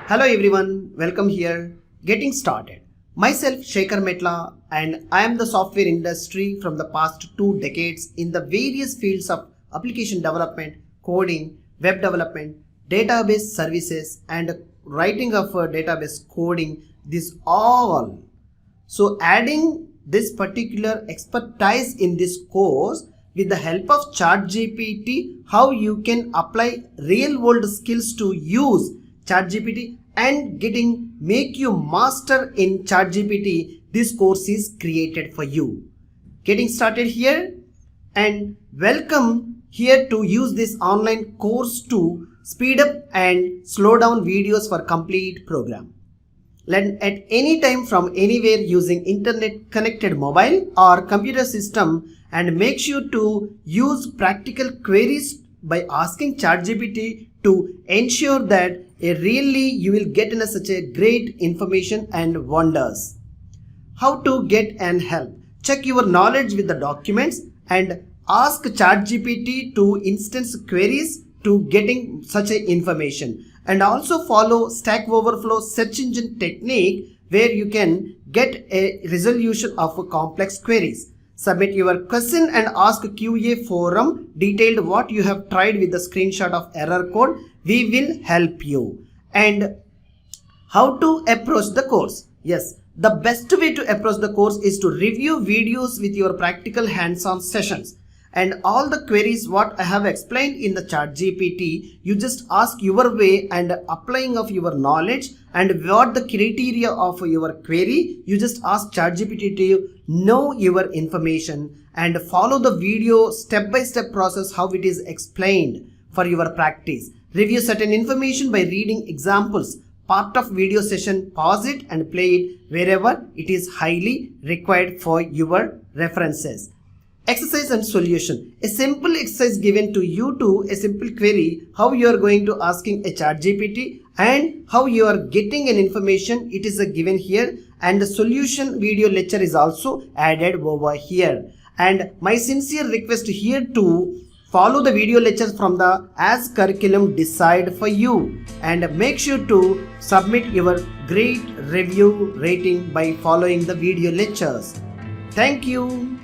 Hello everyone, welcome here. Getting started. Myself Sekhar Metla and I am the software industry from the past 2 decades in the various fields of application development, coding, web development, database services and writing of database coding. This all. So adding this particular expertise in this course with the help of ChatGPT, how you can apply real world skills to use ChatGPT and make you master in ChatGPT. This course is created for you. Getting started here and welcome here to use this online course to speed up and slow down videos for complete program. Learn at any time from anywhere using internet connected mobile or computer system and make sure to use practical queries by asking ChatGPT to ensure that really you will get in such a great information and wonders. How to get and help. Check your knowledge with the documents and ask ChatGPT to instance queries to getting such a information. And also follow Stack Overflow search engine technique where you can get a resolution of complex queries. Submit your question and ask QA forum detailed what you have tried with the screenshot of error code. We will help you. And how to approach the course. Yes, the best way to approach the course is to review videos with your practical hands-on sessions. And all the queries what I have explained in the ChatGPT, you just ask your way and applying of your knowledge and what the criteria of your query, you just ask ChatGPT to know your information and follow the video step-by-step process how it is explained for your practice. Review certain information by reading examples. Part of video session, pause it and play it wherever it is highly required for your references. Exercise and solution. A simple exercise given to you to a simple query, how you are going to asking a ChatGPT and how you are getting an information, it is given here, and the solution video lecture is also added over here. And my sincere request here to follow the video lectures from the as curriculum decide for you and make sure to submit your great review rating by following the video lectures. Thank you.